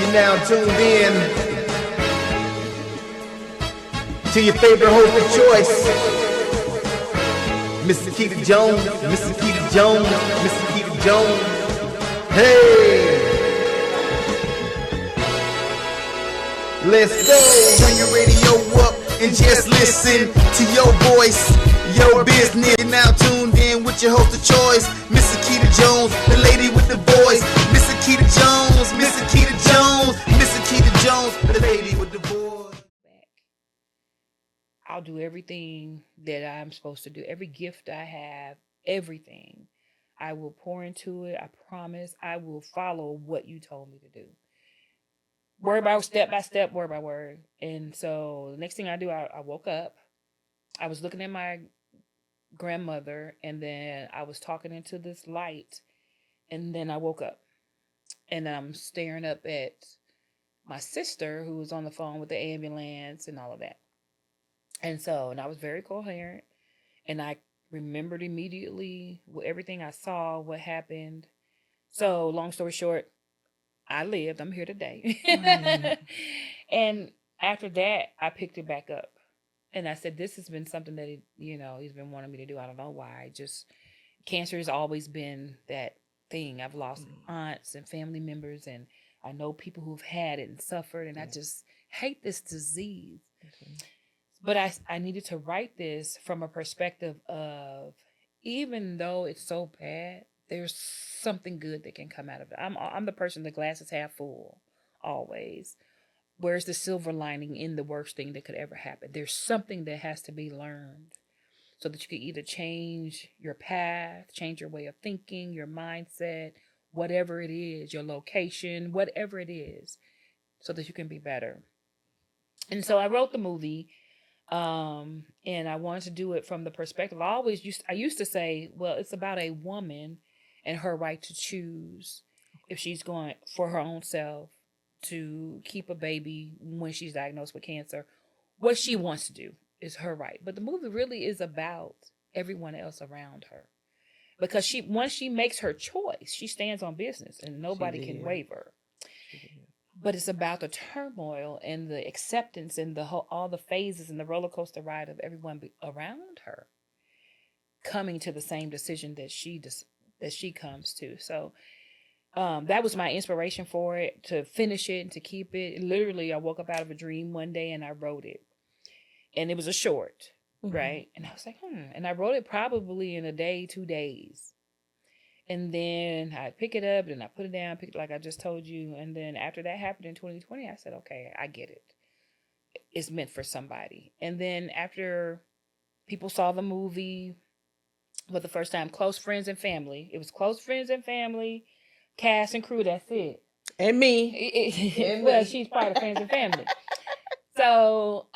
You're now tuned in to your favorite host of choice, Mr. Keita Jones, Mr. Keita Jones, Mr. Keita Jones. Hey! Let's go! Turn your radio up and just listen to your voice, your business. You're now tuned in with your host of choice, Mr. Keita Jones, the lady with the voice. Mr. Keita Jones, Mr. Keita Jones, Mr. Keita Jones, the lady with the voice. I'll do everything that I'm supposed to do. Every gift I have, everything. I will pour into it. I promise. I will follow what you told me to do. Word by step by step, word by word. And so the next thing I do, I woke up. I was looking at my grandmother, and then I was talking into this light, and then I woke up. And I'm staring up at my sister, who was on the phone with the ambulance and all of that. And I was very coherent, and I remembered immediately everything I saw, what happened. So long story short, I lived. I'm here today. And after that, I picked it back up. And I said, this has been something that, he's been wanting me to do. I don't know why. Cancer has always been that thing. I've lost aunts and family members, and I know people who've had it and suffered, and I just hate this disease. Okay. But I needed to write this from a perspective of, even though it's so bad, there's something good that can come out of it. I'm the person, the glass is half full, always. Where's the silver lining in the worst thing that could ever happen? There's something that has to be learned so that you can either change your path, change your way of thinking, your mindset, whatever it is, your location, whatever it is, so that you can be better. And so I wrote the movie. And I wanted to do it from the perspective. I used to say, well, it's about a woman and her right to choose if she's going for her own self to keep a baby when she's diagnosed with cancer. What she wants to do is her right. But the movie really is about everyone else around her. Because once she makes her choice, she stands on business and nobody can waver. But it's about the turmoil and the acceptance and all the phases and the roller coaster ride of everyone around her coming to the same decision that she comes to. So that was my inspiration for it, to finish it and to keep it. Literally, I woke up out of a dream one day and I wrote it. And it was a short, right? And I was like, And I wrote it probably in a day, 2 days. And then I pick it up and I put it down, like I just told you. And then after that happened in 2020, I said, okay, I get it. It's meant for somebody. And then after people saw the movie for the first time, close friends and family. It was close friends and family, cast and crew, that's it. And me. Well, she's part of friends and family. So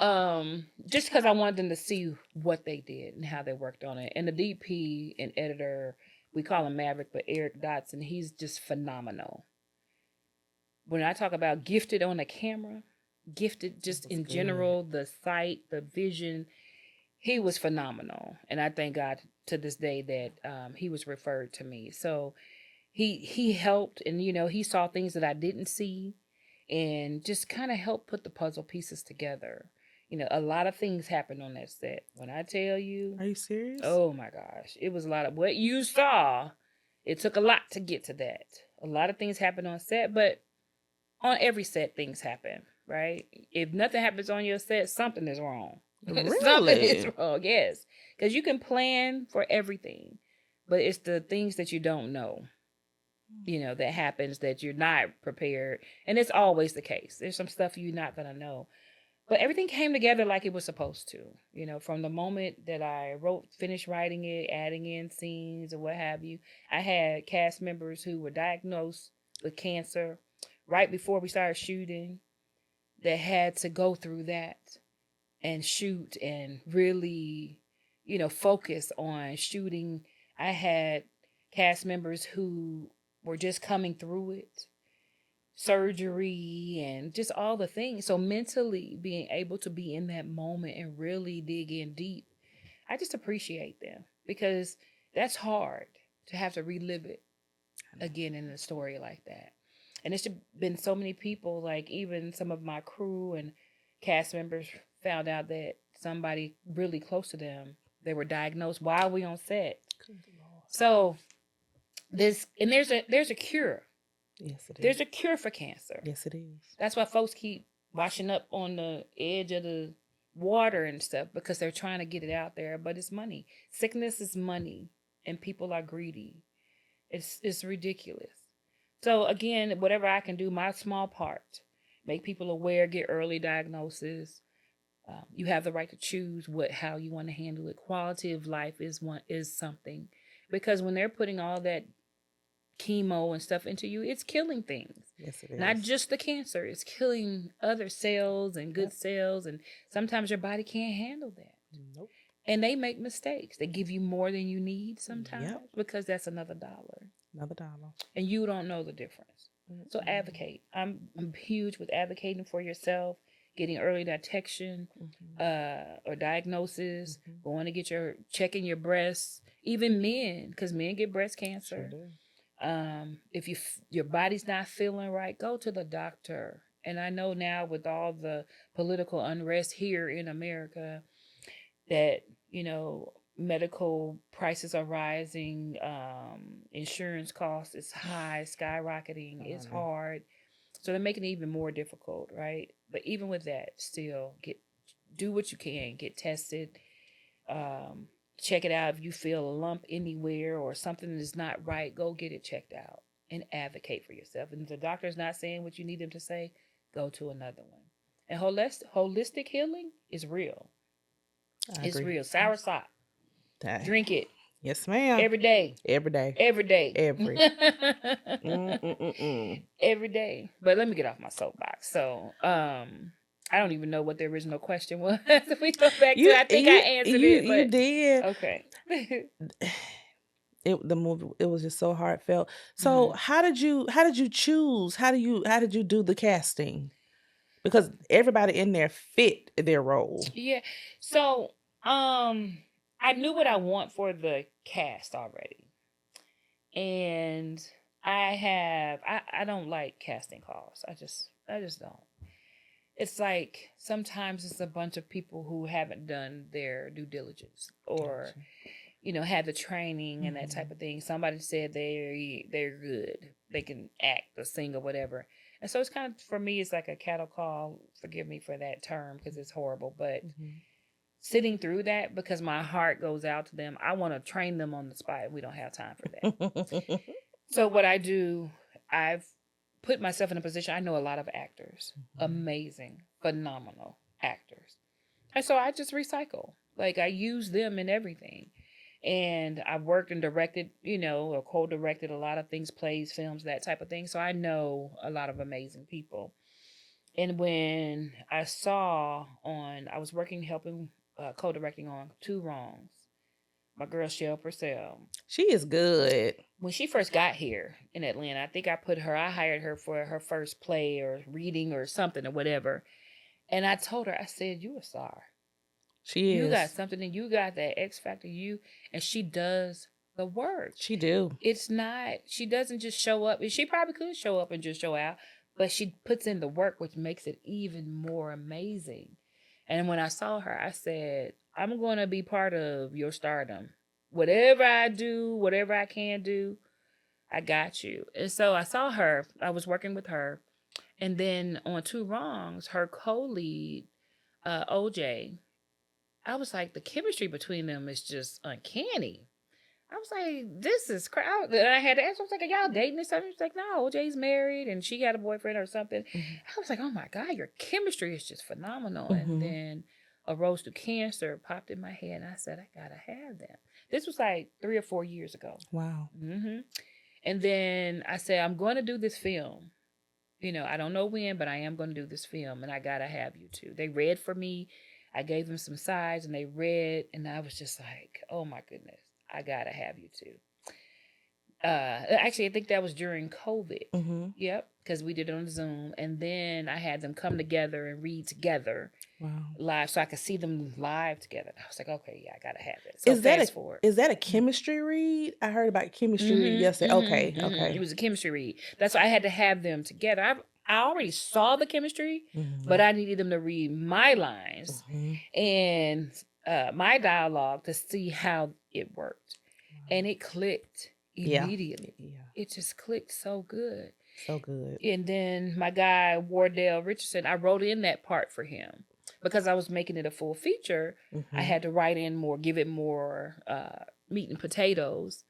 just because I wanted them to see what they did and how they worked on it. And the DP and editor, we call him Maverick, but Eric Dotson, he's just phenomenal. When I talk about gifted on the camera, gifted just in general, the sight, the vision, he was phenomenal. And I thank God to this day that he was referred to me. So he helped, and he saw things that I didn't see and just kind of helped put the puzzle pieces together. A lot of things happened on that set. When I tell you... Are you serious? Oh, my gosh. It was a lot of... What you saw, it took a lot to get to that. A lot of things happened on set, but on every set, things happen, right? If nothing happens on your set, something is wrong. Really? Something is wrong, yes. Because you can plan for everything, but it's the things that you don't know, that happens that you're not prepared. And it's always the case. There's some stuff you're not going to know. But everything came together like it was supposed to, from the moment that I finished writing it, adding in scenes or what have you. I had cast members who were diagnosed with cancer right before we started shooting that had to go through that and shoot and really, focus on shooting. I had cast members who were just coming through it. Surgery and just all the things. So mentally being able to be in that moment and really dig in deep, I just appreciate them, because that's hard to have to relive it again in a story like that. And it's been so many people, like even some of my crew and cast members found out that somebody really close to them, they were diagnosed while we on set. So there's a cure. Yes, it is. There's a cure for cancer. Yes, it is. That's why folks keep washing up on the edge of the water and stuff, because they're trying to get it out there. But it's money. Sickness is money, and people are greedy. It's ridiculous. So again, whatever I can do, my small part, make people aware, get early diagnosis. You have the right to choose how you want to handle it. Quality of life is something, because when they're putting all that chemo and stuff into you, it's killing things. Yes, it is. Not just the cancer, it's killing other cells and good cells, and sometimes your body can't handle that. Nope. And they make mistakes. They give you more than you need sometimes, because that's another $1. Another $1. And you don't know the difference. So advocate. I'm huge with advocating for yourself, getting early detection or diagnosis, going to get checking your breasts, even men, because men get breast cancer. Sure do. If your body's not feeling right, go to the doctor. And I know now with all the political unrest here in America that, medical prices are rising, insurance costs is high, skyrocketing, it's hard. So they're making it even more difficult, right? But even with that, still do what you can, get tested, check it out. If you feel a lump anywhere or something is not right, go get it checked out and advocate for yourself. And if the doctor's not saying what you need them to say, go to another one. And holistic healing is real. It's real. Soursop. Drink it. Yes, ma'am. Every day. Every day. Every day. Every. Every day. But let me get off my soapbox. So, I don't even know what the original question was. We go back to. I think I answered it. But... You did. Okay. The movie, it was just so heartfelt. So how did you choose? How did you do the casting? Because everybody in there fit their role. Yeah. So, I knew what I want for the cast already. And I don't like casting calls. I just don't. It's like sometimes it's a bunch of people who haven't done their due diligence or, had the training and that type of thing. Somebody said they're good. They can act or sing or whatever. And so it's kind of, for me, it's like a cattle call. Forgive me for that term because it's horrible. But sitting through that, because my heart goes out to them, I want to train them on the spot. We don't have time for that. So what I do, I've put myself in a position. I know a lot of actors, amazing, phenomenal actors. And so I just recycle. Like I use them in everything. And I've worked and directed, or co-directed a lot of things, plays, films, that type of thing. So I know a lot of amazing people. And when I I was helping co-directing on Two Wrongs, my girl Shell Purcell. She is good. When she first got here in Atlanta, I think I hired her for her first play or reading or something or whatever. And I told her, I said, you a star. She is. You got something and you got that X factor, and she does the work. She do. She doesn't just show up. She probably could show up and just show out, but she puts in the work, which makes it even more amazing. And when I saw her, I said, I'm going to be part of your stardom. Whatever I do, whatever I can do, I got you. And so I saw her. I was working with her. And then on Two Wrongs, her co-lead, OJ, I was like, the chemistry between them is just uncanny. I was like, this is crazy. And I had to ask, I was like, are y'all dating or something? She's like, no, OJ's married and she had a boyfriend or something. I was like, oh my God, your chemistry is just phenomenal. And then A Rose to Cancer popped in my head. And I said, I gotta have them. This was like 3 or 4 years ago. Wow. And then I said, I'm going to do this film. I don't know when, but I am going to do this film. And I gotta have you too. They read for me. I gave them some sides and they read. And I was just like, oh my goodness, I gotta have you too. Actually, I think that was during COVID. Mm-hmm. Yep, because we did it on Zoom, and then I had them come together and read together Wow. live, so I could see them live together. I was like, okay, yeah, I gotta have it. So fast forward. Is that a chemistry read? I heard about chemistry read yesterday. Okay. It was a chemistry read. That's why I had to have them together. I already saw the chemistry, Mm-hmm. but I needed them to read my lines and my dialogue to see how it worked, and it clicked immediately. Yeah. It just clicked so good. So good. And then my guy Wardell Richardson, I wrote in that part for him because I was making it a full feature. I had to write in more, give it more meat and potatoes.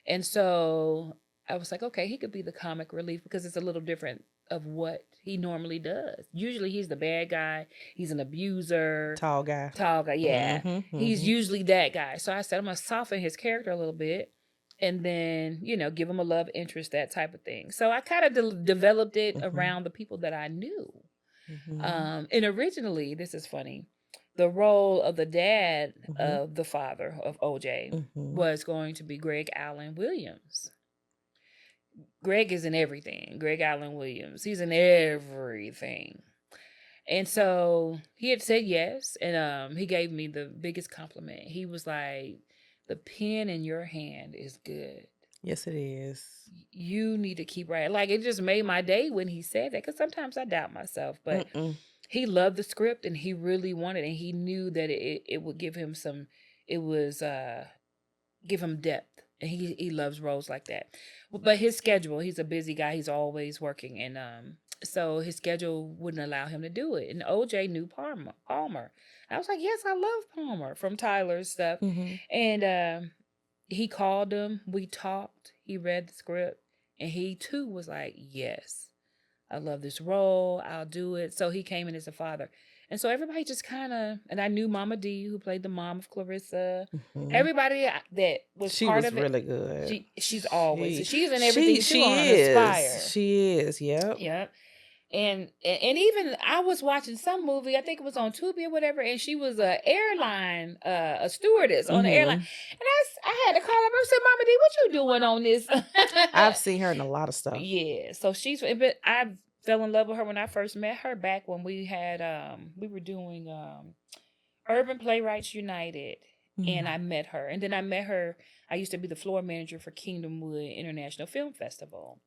And so I was like, okay, he could be the comic relief because it's a little different of what he normally does. Usually he's the bad guy. He's an abuser. Tall guy. Yeah. He's usually that guy. So I said, I'm going to soften his character a little bit. And then, give him a love interest, that type of thing. So I kind of developed it around the people that I knew. And originally, this is funny, the role of the dad of the father of OJ was going to be Greg Allen Williams. Greg is in everything. Greg Allen Williams. He's in everything. And so he had said yes. And he gave me the biggest compliment. He was like, the pen in your hand is good. Yes, it is. You need to keep writing. Like, it just made my day when he said that, because sometimes I doubt myself. But he loved the script, and he really wanted it. And he knew that it would give him give him depth. And he loves roles like that. But his schedule, he's a busy guy. He's always working. And so his schedule wouldn't allow him to do it. And OJ knew Palmer. I was like, yes, I love Palmer from Tyler's stuff. And he called him. We talked. He read the script. And he, too, was like, yes, I love this role. I'll do it. So he came in as a father. And so everybody just kind of, and I knew Mama D, who played the mom of Clarissa. Everybody that was part of it. She was really good. She's always, she's in everything too on Aspire. She is, yep. Yep. And even I was watching some movie, I think it was on Tubi or whatever, and she was a stewardess on the airline. And I had to call her up and say, Mama D, what you doing on this? I've seen her in a lot of stuff. Yeah. So I fell in love with her when I first met her back when we had, we were doing Urban Playwrights United. And I met her. And then I used to be the floor manager for Kingdomwood International Film Festival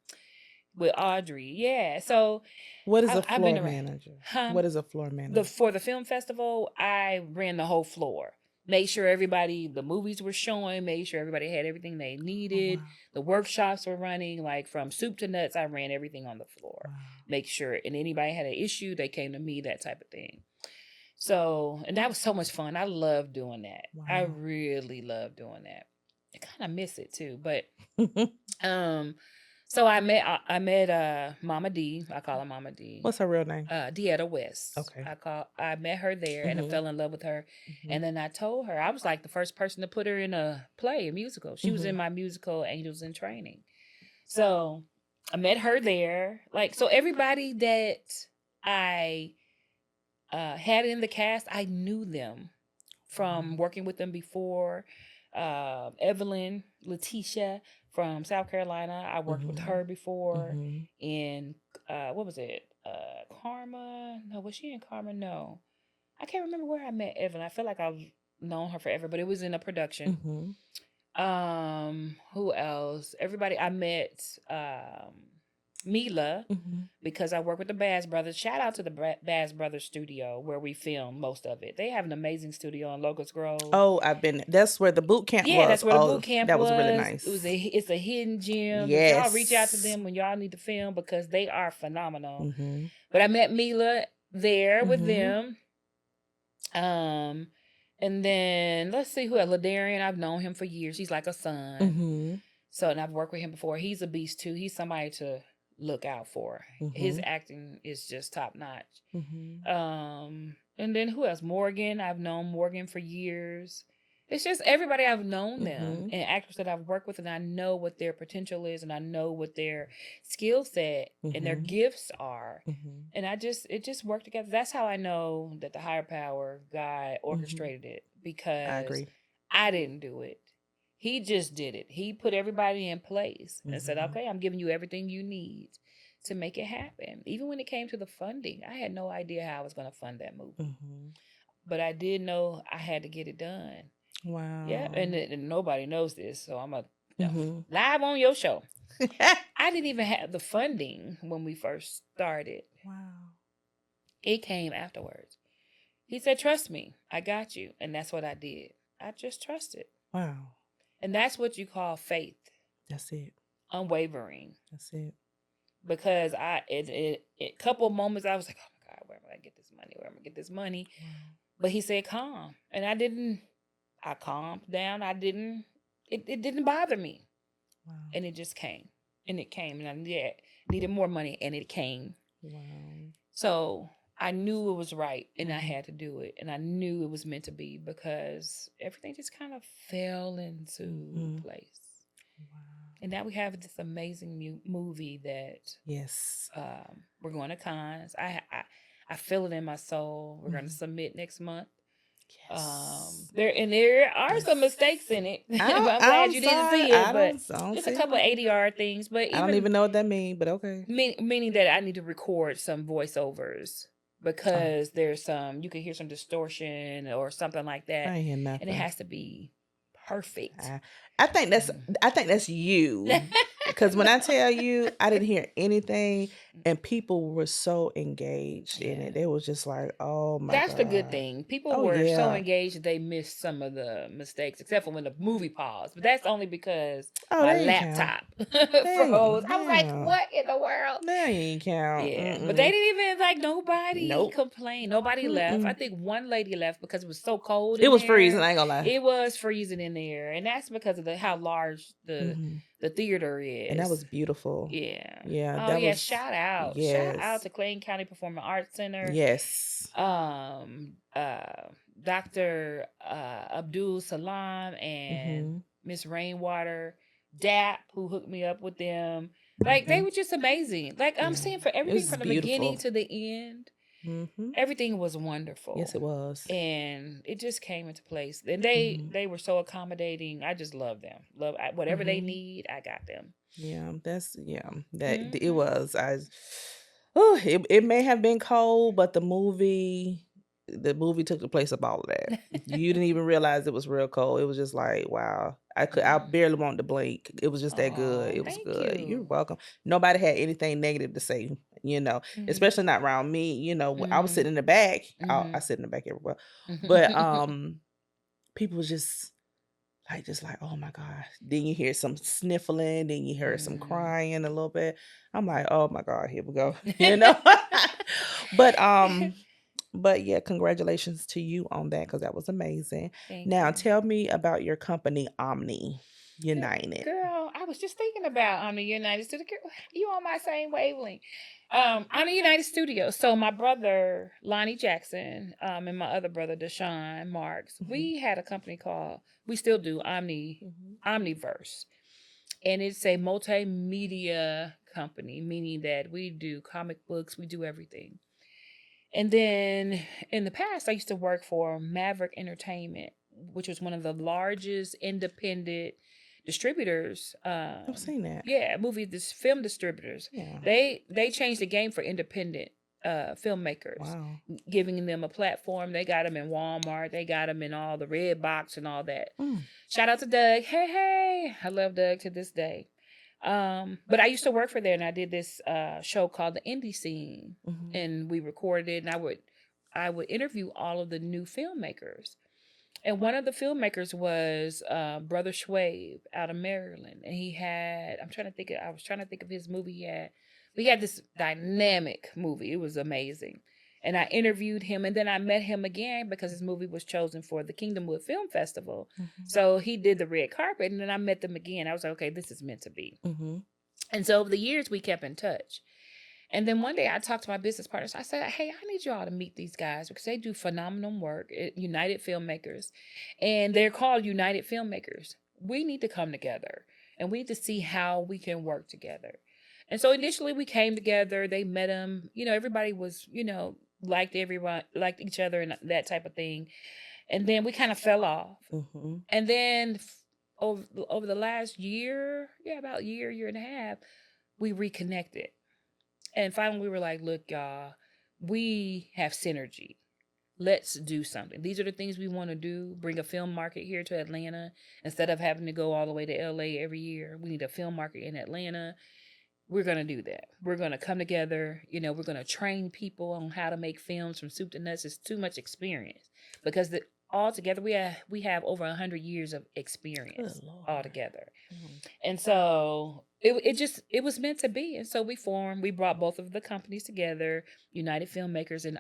with Audrey. Yeah. So what is a floor manager? What is a floor manager? For the film festival, I ran the whole floor. Made sure the movies were showing, made sure everybody had everything they needed. The workshops were running, like from soup to nuts. I ran everything on the floor. Make sure, and anybody had an issue, they came to me, that type of thing. So, and that was so much fun. I love doing that. I really love doing that. I kind of miss it too, but so I met Mama D. I call her Mama D. What's her real name? Deetta West. Okay. I met her there and I fell in love with her. And then I told her, I was like the first person to put her in a musical. She was in my musical Angels in Training. So I met her there. Like, so everybody that I had in the cast, I knew them from working with them before. Evelyn, Letitia from South Carolina, I worked with her before. And what was it? Karma? No, was she in Karma? No. I can't remember where I met Evelyn. I feel like I've known her forever, but it was in a production. Who else? Everybody. I met Mila because I work with the Bass Brothers. Shout out to the Bass Brothers studio where we film most of it. They have an amazing studio in Locust Grove. Oh, I've been. That's where the boot camp was. Yeah, that's where the boot camp was. That was really nice. It's a hidden gem. Yes. Y'all reach out to them when y'all need to film because they are phenomenal. But I met Mila there with them. And then let's see who else. Ladarian, I've known him for years. He's like a son. So, and I've worked with him before. He's a beast too. He's somebody to look out for. His acting is just top notch. And then who else? Morgan. I've known Morgan for years. It's just everybody I've known them and actors that I've worked with, and I know what their potential is, and I know what their skill set and their gifts are. And it just worked together. That's how I know that the higher power God orchestrated it, because I agree. I didn't do it. He just did it. He put everybody in place and said, Mhm. okay, I'm giving you everything you need to make it happen. Even when it came to the funding, I had no idea how I was going to fund that movie. Mhm. But I did know I had to get it done. Wow. Yeah, and nobody knows this, so I'm Mhm. live on your show. I didn't even have the funding when we first started. Wow. It came afterwards. He said, trust me, I got you. And that's what I did. I just trusted. Wow. And that's what you call faith, That's it. unwavering. That's it. Because a couple of moments I was like, oh my God, where am I going to get this money? Where am I going to get this money? Wow. But he said, calm. And I calmed down. It didn't bother me. Wow. And it just came. And it came. And I needed more money. And it came. Wow. So I knew it was right. And I had to do it. And I knew it was meant to be because everything just kind of fell into place. Wow. And now we have this amazing movie that Yes. we're going to cons. I feel it in my soul. We're going to submit next month. Yes. There are some mistakes in it. I'm glad you didn't see it, but just a couple of ADR things. But I don't even know what that means, but okay. Meaning that I need to record some voiceovers because there's you can hear some distortion or something like that, I ain't hear nothing. and it has to be perfect. I think that's you. Because when I tell you, I didn't hear anything, and people were so engaged in it. They was just like, "Oh my That's God." the good thing. People were so engaged that they missed some of the mistakes, except for when the movie paused. But that's only because my laptop froze. I was like, "What in the world?" That ain't count. Yeah, but they didn't even nobody Nope. complained. Nobody left. I think one lady left because it was so cold. It was there. freezing. I ain't gonna lie. It was freezing in there, and that's because of how large the theater is. And that was beautiful. Yeah. Yeah. Oh yeah. Shout out. Yes. Shout out to Clayton County Performing Arts Center. Yes. Dr. Abdul Salam and Miss Rainwater, DAP, who hooked me up with them. Like they were just amazing. Like I'm saying, for everything from the beginning to the end, everything was wonderful. Yes, it was. And it just came into place. And they were so accommodating. I just love them. Love whatever they need, I got them. Yeah, it was. It may have been cold, but the movie took the place of all of that. You didn't even realize it was real cold. It was just like, wow. I barely wanted to blink. It was just that good. It was good. You're welcome. Nobody had anything negative to say, especially not around me. I was sitting in the back. I sit in the back everywhere. But people was just like, oh my God. Then you hear some sniffling, then you hear some crying a little bit. I'm like, oh my God, here we go. But yeah, congratulations to you on that because that was amazing. Now, tell me about your company, Omni United. Girl, I was just thinking about Omni United Studio. You on my same wavelength. Omni United Studios. So my brother, Lonnie Jackson, and my other brother, Deshaun Marks, we had a company called, we still do, Omniverse. And it's a multimedia company, meaning that we do comic books, we do everything. And then in the past, I used to work for Maverick Entertainment, which was one of the largest independent distributors. I've seen that. Yeah, film distributors. Yeah. They changed the game for independent filmmakers. Wow. Giving them a platform. They got them in Walmart. They got them in all the Red Box and all that. Shout out to Doug. Hey. I love Doug to this day. But I used to work for there, and I did this show called The Indie Scene, and we recorded it, and I would interview all of the new filmmakers. And one of the filmmakers was Brother Schwabe out of Maryland, and I was trying to think of his movie he had. We had this dynamic movie. It was amazing. And I interviewed him, and then I met him again because his movie was chosen for the Kingdomwood Film Festival. So he did the red carpet, and then I met them again. I was like, okay, this is meant to be. And so over the years, we kept in touch. And then one day I talked to my business partners. I said, hey, I need you all to meet these guys because they do phenomenal work at United Filmmakers. And they're called United Filmmakers. We need to come together, and we need to see how we can work together. And so initially we came together. They met them. Everybody was, liked each other and that type of thing. And then we kind of fell off. And then over the last year, about year and a half, we reconnected. And finally we were like, look, y'all, we have synergy. Let's do something. These are the things we want to do. Bring a film market here to Atlanta instead of having to go all the way to LA every year. We need a film market in Atlanta. We're going to do that. We're going to come together. We're going to train people on how to make films from soup to nuts. It's too much experience because altogether we have over 100 years of experience altogether. And so it was meant to be. And so we brought both of the companies together, United Filmmakers and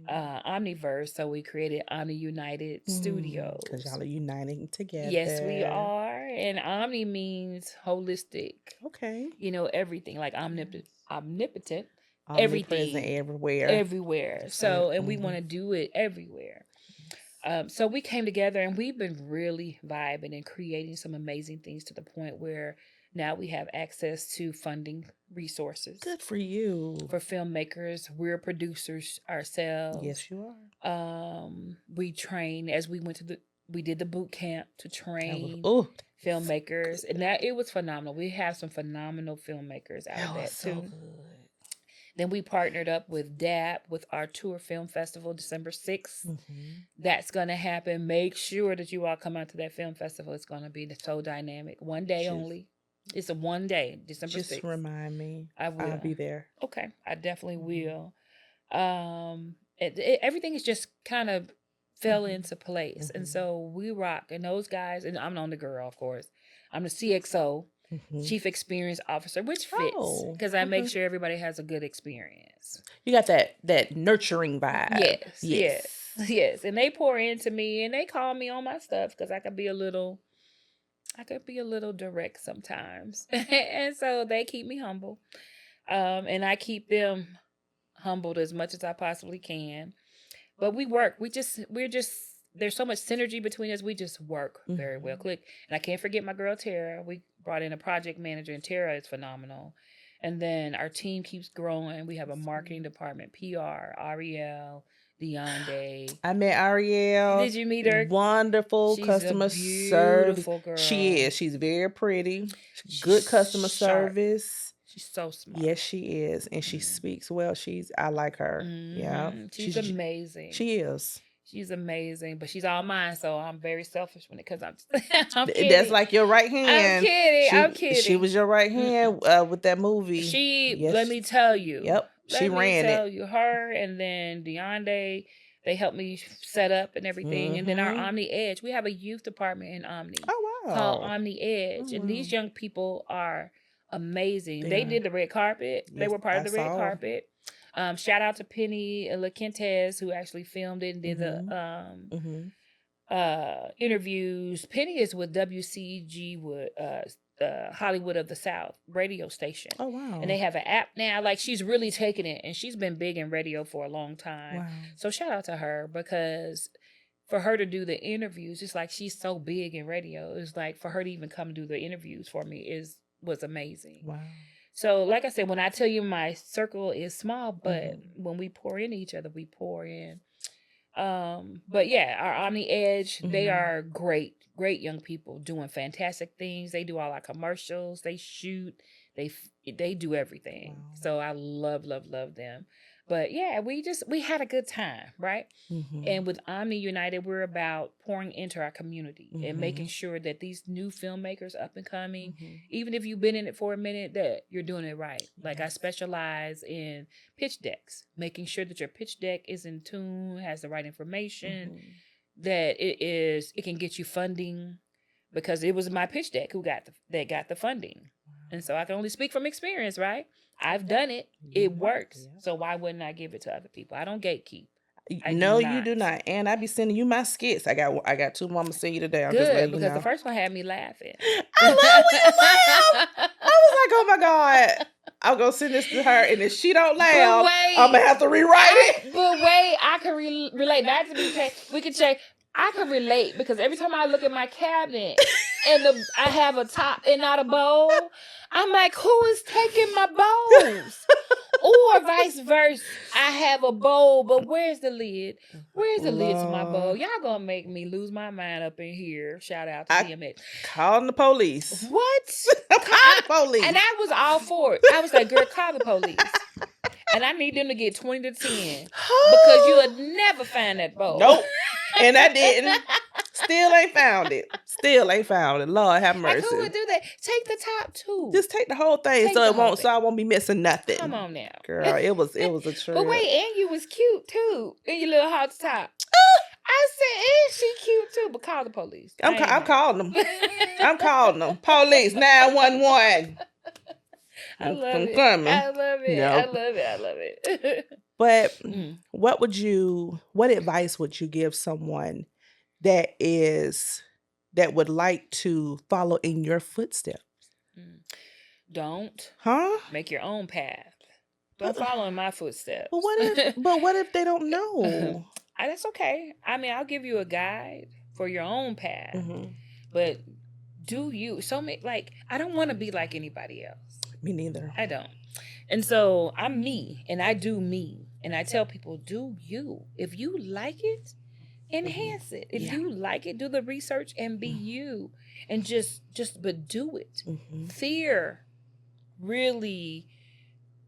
Omniverse. So we created Omni United Studios. Because y'all are uniting together. Yes, we are. And Omni means holistic. Okay. Everything, like omnipotent, Omnipresent everything. Everywhere. So, and we want to do it everywhere. So we came together and we've been really vibing and creating some amazing things to the point where now we have access to funding resources. Good for you. For filmmakers. We're producers ourselves. Yes, you are. We train as we did the boot camp to train filmmakers. And it was phenomenal. We have some phenomenal filmmakers out of that too. Good. Then we partnered up with DAP with our tour film festival, December 6th. That's going to happen. Make sure that you all come out to that film festival. It's going to be so dynamic. One day only. It's a one day, December 6th. Just remind me. I will. I'll be there. Okay. I definitely will. Everything is just kind of fell into place. And so we rock. And those guys, and I'm on the girl, of course. I'm the CXO. Chief Experience Officer, which fits because I make sure everybody has a good experience. You got that nurturing vibe. Yes. And they pour into me and they call me on my stuff because I could be a little direct sometimes. And so they keep me humble. And I keep them humbled as much as I possibly can. But we work. There's so much synergy between us. We just work very well. Click. And I can't forget my girl, Tara. We brought in a project manager, and Tara is phenomenal. And then our team keeps growing. We have a marketing department, PR, Ariel, Deonde. I met Ariel. Did you meet her? Wonderful customer service. Girl. She is. She's very pretty. Good customer service. She's so smart. Yes, she is. And she speaks well. I like her. Yeah. She's amazing. She is. She's amazing, but she's all mine, so I'm very selfish when it comes. I'm kidding. That's like your right hand. I'm kidding. She was your right hand with that movie. Let me tell you. Yep. She ran it. Let me tell you, her and then Deonde, they helped me set up and everything. And then our Omni Edge, we have a youth department in Omni. Oh, wow. Called Omni Edge. And these young people are amazing. They did the red carpet. They were part of the red carpet. Shout out to Penny LaQuintes, who actually filmed it and did the interviews. Penny is with WCG, with Hollywood of the South radio station. Oh, wow. And they have an app now. Like, she's really taking it, and she's been big in radio for a long time. Wow. So shout out to her, because for her to do the interviews, it's like she's so big in radio. It's like for her to even come do the interviews for me was amazing. Wow. So, like I said, when I tell you my circle is small, but when we pour into each other, we pour in. But yeah, our Omni Edge, they are great young people doing fantastic things. They do all our commercials, they shoot, they do everything. Wow. So I love them. But yeah, we had a good time, right? And with Omni United, we're about pouring into our community and making sure that these new filmmakers up and coming, even if you've been in it for a minute, that you're doing it right. Like, I specialize in pitch decks, making sure that your pitch deck is in tune, has the right information, that it can get you funding, because it was my pitch deck that got the funding. And so I can only speak from experience, right? I've done it. It works. Yeah. So why wouldn't I give it to other people? I don't gatekeep. You do not. And I be sending you my skits. I got two more I'm gonna send you today. I'm good, just letting because you know. The first one had me laughing. I love when you laugh. I was like, oh my God. I'm gonna send this to her, and if she don't laugh, I'm gonna have to rewrite it. But wait, I can relate. Not to be changed. We can change. I can relate, because every time I look at my cabinet and I have a top and not a bowl, I'm like, who is taking my bowls? Or vice versa. I have a bowl, but where's the lid? Where's the lid to my bowl? Lord. Y'all gonna make me lose my mind up in here. Shout out to DMX. Calling the police. What? I'm calling the police. And I was all for it. I was like, girl, call the police. And I need them to get 20 to 10. Because you'll never find that bowl. Nope. And I didn't. Still ain't found it. Lord have mercy. Like, who would do that? Take the top two. Just take the whole thing Take so the it whole won't thing. so I won't be missing nothing. Come on now. Girl, it was a trip. But wait, and you was cute too. In your little hot top. I said, and she cute too, but call the police. I'm calling them. I'm calling them. Police 911. I love I'm it. coming. I love it. No. I love it. I love it. But Mm. what advice would you give someone that would like to follow in your footsteps? Don't Huh? make your own path. Don't follow in my footsteps. But what if they don't know? That's okay. I mean, I'll give you a guide for your own path, Mhm. but do you? I don't want to be like anybody else. Me neither. I don't. And so I'm me, and I do me, and I tell people, do you? If you like it, enhance it. If Yeah. you like it, do the research and be you, and but do it. Mhm. Fear really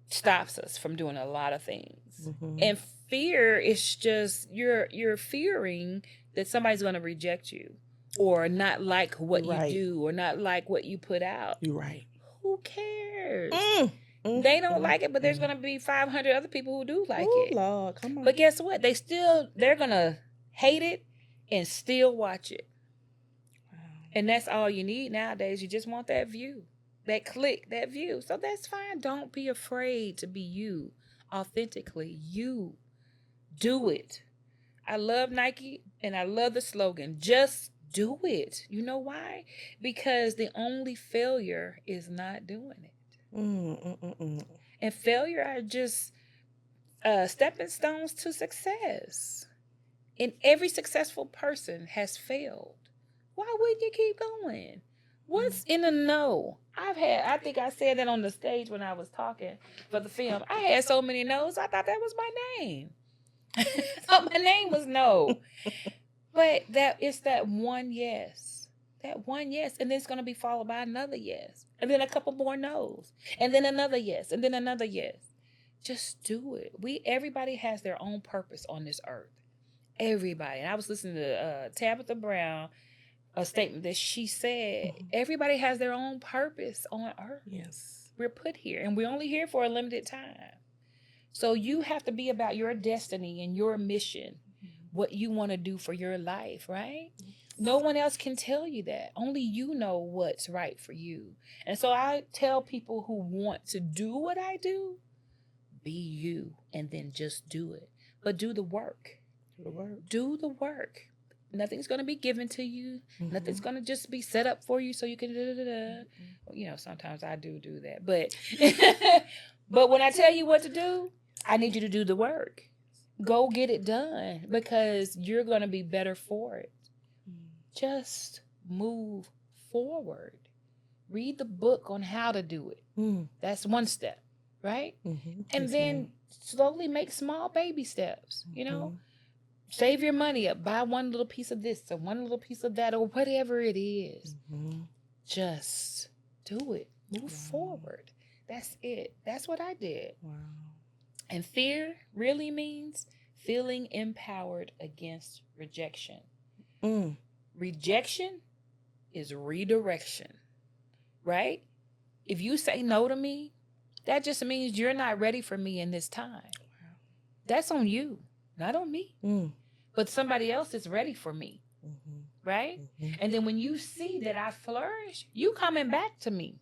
stops us from doing a lot of things. Mhm. And fear is just you're fearing that somebody's going to reject you or not like what Right. you do or not like what you put out. You're right. Who cares? They They don't like it, but there's going to be 500 other people who do like it. Lord, come on. But guess what? They're going to hate it and still watch it. And that's all you need nowadays. You just want that view, that click, that view. So that's fine. Don't be afraid to be you, authentically you. Do it. I love Nike and I love the slogan. Just do it. You know why? Because the only failure is not doing it. And failure are just stepping stones to success. And every successful person has failed. Why wouldn't you keep going? What's in a no? I think I said that on the stage when I was talking for the film. I had so many no's, I thought that was my name. So my name was no. But it's that one yes. That one yes. And then it's going to be followed by another yes. And then a couple more no's. And then another yes. And then another yes. Just do it. Everybody has their own purpose on this earth. Everybody. And I was listening to Tabitha Brown, a statement that she said, everybody has their own purpose on earth. Yes. We're put here and we're only here for a limited time. So you have to be about your destiny and your mission, what you want to do for your life, right? No one else can tell you that. Only you know what's right for you. And so I tell people who want to do what I do, be you and then just do it. But do the work. Do the work. Nothing's going to be given to you. Nothing's going to just be set up for you so you can You know, sometimes I do that. But but when I tell you what to do, I need you to do the work. Go get it done because you're going to be better for it. Just move forward. Read the book on how to do it. That's one step, right? And then slowly make small baby steps, you know? Save your money up. Buy one little piece of this or one little piece of that or whatever it is. Just do it. Move forward. That's it. That's what I did. Wow. And fear really means feeling empowered against rejection. Rejection is redirection, right? If you say no to me, that just means you're not ready for me in this time. That's on you, not on me. But somebody else is ready for me, right? And then when you see that I flourish, you coming back to me.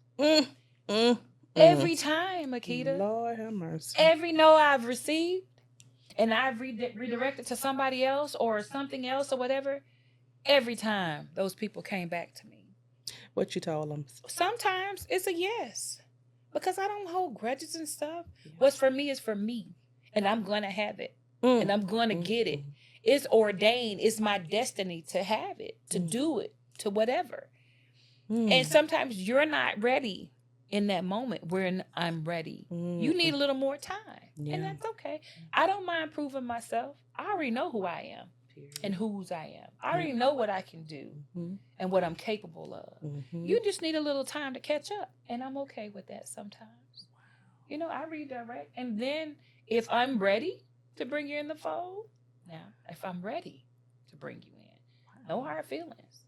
Every time, Akita. Lord have mercy. Every no I've received and I've redirected to somebody else or something else or whatever, every time those people came back to me. What you told them? Sometimes it's a yes because I don't hold grudges and stuff. What's for me is for me and I'm going to have it and I'm going to get it. It's ordained. It's my destiny to have it, to do it, to whatever. And sometimes you're not ready in that moment when I'm ready. You need a little more time. Yeah. And that's okay. I don't mind proving myself. I already know who I am and whose I am. I already know what I can do and what I'm capable of. You just need a little time to catch up. And I'm okay with that sometimes. You know, I redirect. And then if I'm ready to bring you in the fold, now, if I'm ready to bring you in, no hard feelings,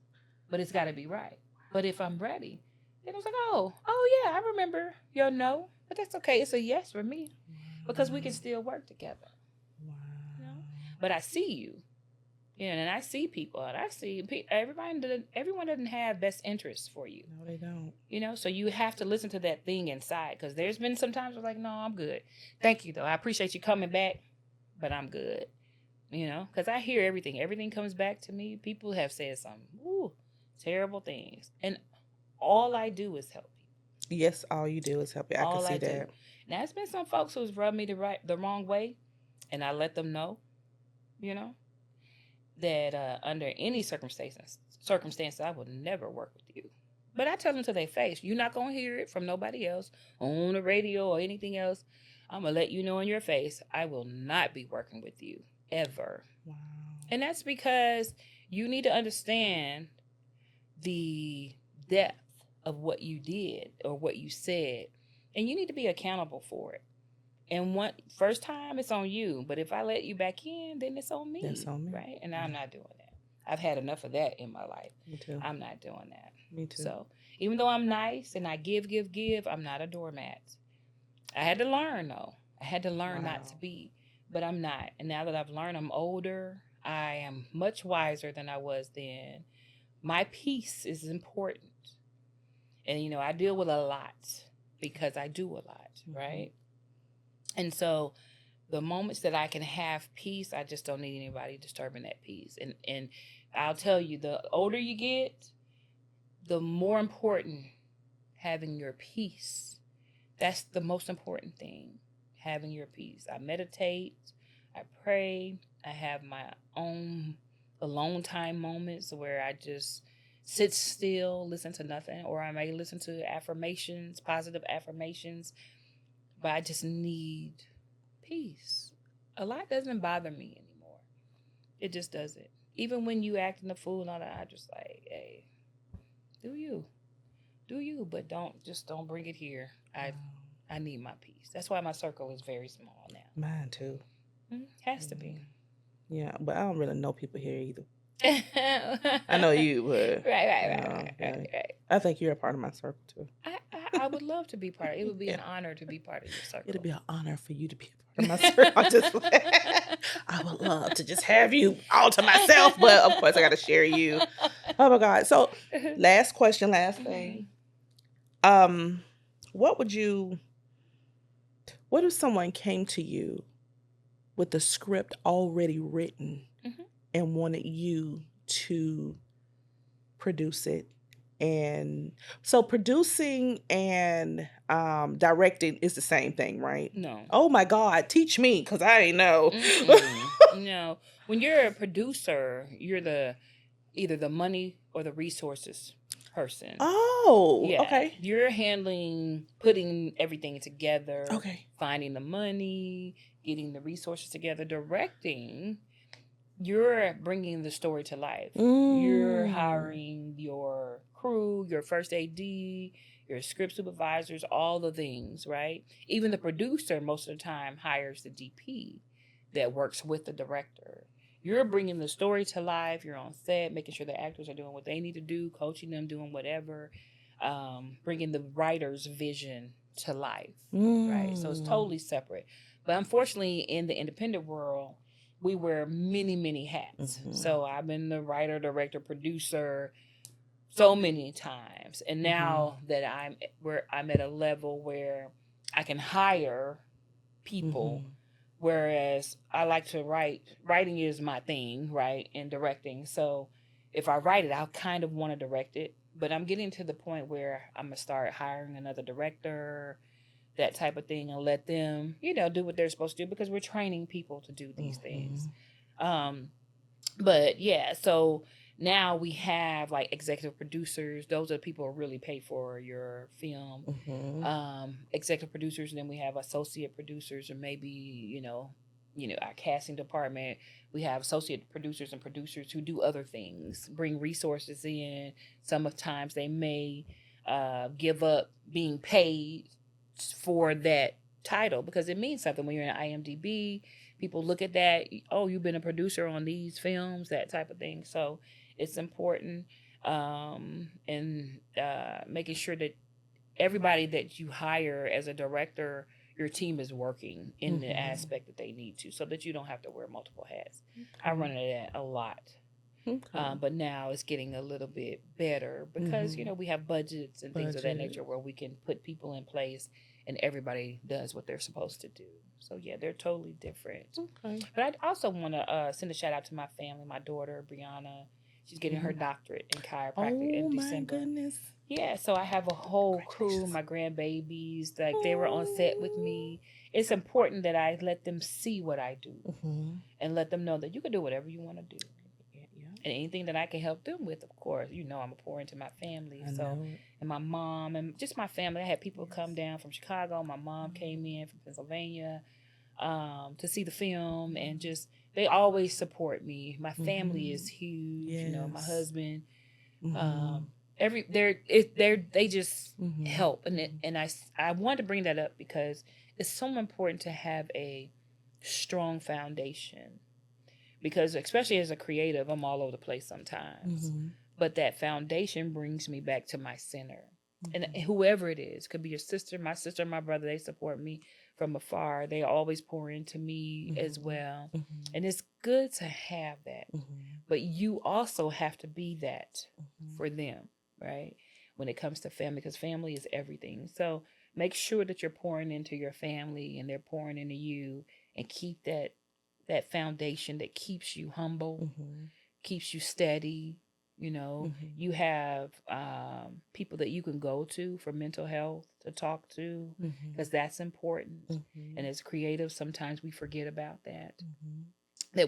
but it's got to be right. But if I'm ready, then I was like, oh yeah, I remember your no, but that's okay. It's a yes for me because we can still work together. You know? But I see you, and I see people, and I see everyone doesn't have best interests for you. No, they don't. You know, so you have to listen to that thing inside because there's been some times where like, no, I'm good. Thank you though. I appreciate you coming back, but I'm good. You know, because I hear everything. Everything comes back to me. People have said some terrible things, and all I do is help people. Yes, all you do is help you. I all can see I that. Do. Now, it's been some folks who's rubbed me the wrong way, and I let them know, you know, that under any circumstances, I would never work with you. But I tell them to their face, you're not going to hear it from nobody else on the radio or anything else. I'm going to let you know in your face, I will not be working with you ever. Wow. And that's because you need to understand the depth of what you did or what you said, and you need to be accountable for it. And first time it's on you, but if I let you back in, then it's on me. It's on me, right? And I'm not doing that. I've had enough of that in my life. Me too. I'm not doing that. Me too. So even though I'm nice and I give, I'm not a doormat. I had to learn though. I had to learn not to be, but I'm not. And now that I've learned, I'm older. I am much wiser than I was then. My peace is important. And, you know, I deal with a lot because I do a lot, right? And so the moments that I can have peace, I just don't need anybody disturbing that peace. And I'll tell you, the older you get, the more important having your peace. That's the most important thing, having your peace. I meditate, I pray, I have my own alone time moments where I just sit still, listen to nothing, or I may listen to affirmations, positive affirmations, but I just need peace. A lot doesn't bother me anymore. It just doesn't. Even when you acting a fool and all that, I just like, hey, do you, but don't bring it here. I need my peace. That's why my circle is very small now. Mine too. Has to be. Yeah, but I don't really know people here either. I know you, but right. I think you're a part of my circle too. I would love to be part of it. It would be an honor to be part of your circle. It'd be an honor for you to be a part of my circle. I would love to just have you all to myself, but of course I got to share you. Oh my God. So last question, last thing. What if someone came to you with the script already written and wanted you to produce it? And so producing and directing is the same thing, right? No. Oh my God, teach me, because I ain't know. No. When you're a producer, you're either the money or the resources person. Oh, yeah. Okay. You're handling putting everything together. Okay. Finding the money, getting the resources together. Directing, you're bringing the story to life. You're hiring your crew, your first AD, your script supervisors, all the things, right? Even the producer most of the time hires the DP that works with the director. You're bringing the story to life. You're on set, making sure the actors are doing what they need to do, coaching them, doing whatever, bringing the writer's vision to life, right? So it's totally separate. But unfortunately, in the independent world, we wear many, many hats. So I've been the writer, director, producer so many times. And now that I'm at a level where I can hire people, whereas I like to write. Writing is my thing, right? And directing. So if I write it, I kind of want to direct it. But I'm getting to the point where I'm going to start hiring another director, that type of thing, and let them, do what they're supposed to do, because we're training people to do these things. But yeah, so Now we have like executive producers. Those are the people who really pay for your film. Executive producers, and then we have associate producers, or maybe our casting department. We have associate producers and producers who do other things, bring resources in. Sometimes they may give up being paid for that title because it means something when you're in IMDb. People look at that. Oh, you've been a producer on these films, that type of thing. So it's important, and making sure that everybody that you hire as a director, your team is working in the aspect that they need to, so that you don't have to wear multiple hats. I run into that a lot. But now it's getting a little bit better because, we have budgets and things of that nature where we can put people in place and everybody does what they're supposed to do. So, yeah, they're totally different. But I also want to send a shout out to my family, my daughter, Brianna. She's getting her doctorate in chiropractic in December. Oh, my goodness. Yeah, so I have a whole crew, my grandbabies, like they were on set with me. It's important that I let them see what I do and let them know that you can do whatever you want to do. And anything that I can help them with, of course. I'm a pour into my family. And my mom and just my family. I had people come down from Chicago. My mom came in from Pennsylvania to see the film, and just they always support me. My family is huge. My husband. They just help, and I wanted to bring that up because it's so important to have a strong foundation. Because especially as a creative, I'm all over the place sometimes. But that foundation brings me back to my center. And whoever it is, could be your sister, my brother, they support me from afar. They always pour into me as well. And it's good to have that. But you also have to be that for them, right? When it comes to family, because family is everything. So make sure that you're pouring into your family and they're pouring into you, and keep that foundation that keeps you humble, keeps you steady. You have people that you can go to for mental health to talk to, because that's important. And as creatives, sometimes we forget about that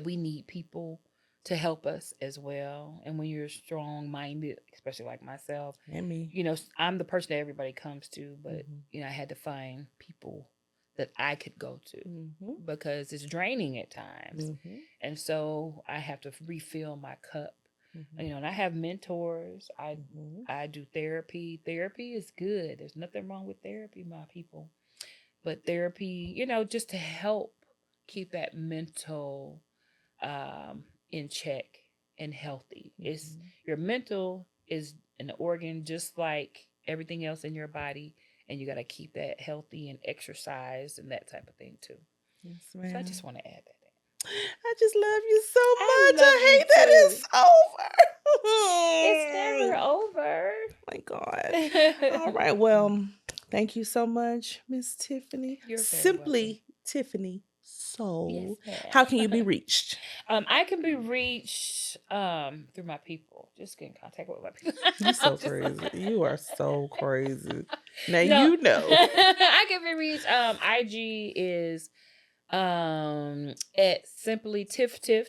we need people to help us as well. And when you're strong-minded, especially like myself, and me, I'm the person that everybody comes to, but I had to find people that I could go to because it's draining at times. And so I have to refill my cup. And I have mentors. I do therapy. Therapy is good. There's nothing wrong with therapy, my people. But therapy, just to help keep that mental in check and healthy. It's your mental is an organ just like everything else in your body. And you got to keep that healthy and exercise and that type of thing too. Yes, ma'am. So I just want to add that. I just love you so much. I hate that it's over. It's never over. Oh my God. All right. Well, thank you so much, Miss Tiffany. You're Simply Tiffany Soul. Yes, how can you be reached? I can be reached through my people. Just get in contact with my people. You're so crazy. You are so crazy. Now I can be reached. IG is at simply Tiff TIFF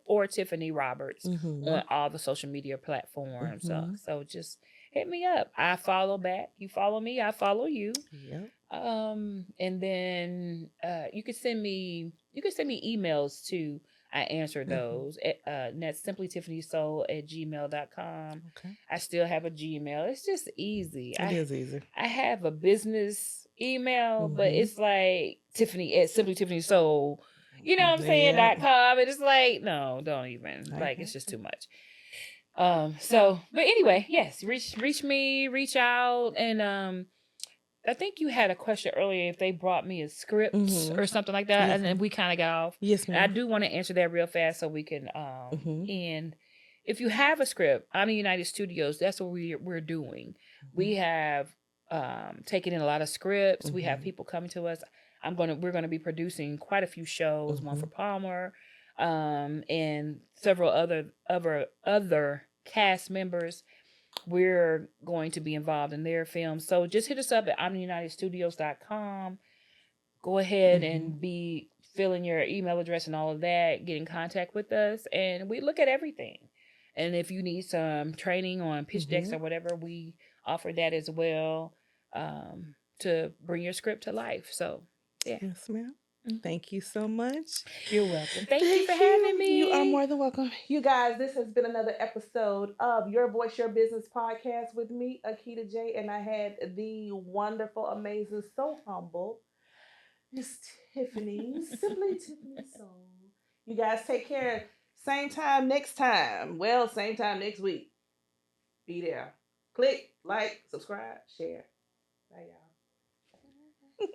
or Tiffany Roberts on all the social media platforms. So just hit me up. I follow back. You follow me. I follow you. Yep. And then you can send me emails too. I answer those. And that's simply tiffanysoul@gmail.com. Okay. I still have a Gmail. It's just easy. It is easy. I have a business email, but it's like Tiffany at simply Tiffany Soul. You know what I'm saying? .com. And it's like, no, don't even. Like, it's just too much. But anyway, yes, reach me, reach out, and I think you had a question earlier if they brought me a script or something like that, and then we kind of got off. Yes, ma'am. I do want to answer that real fast so we can end. If you have a script, I'm in United Studios. That's what we're doing. We have taken in a lot of scripts. We have people coming to us. We're gonna be producing quite a few shows. One for Palmer, and several other cast members. We're going to be involved in their films. So just hit us up at I'mUnitedStudios.com. Go ahead and be fill in your email address and all of that, get in contact with us, and we look at everything. And if you need some training on pitch decks or whatever, we offer that as well, to bring your script to life. So, yeah. Yes, ma'am. Thank you so much. You're welcome. Thank you for having me. You are more than welcome. You guys, this has been another episode of Your Voice, Your Business podcast with me, Akita J, and I had the wonderful, amazing, so humble Miss Tiffany, Simply Tiffany Soul. You guys take care. Same time next time. Well, same time next week. Be there. Click, like, subscribe, share. Bye, y'all.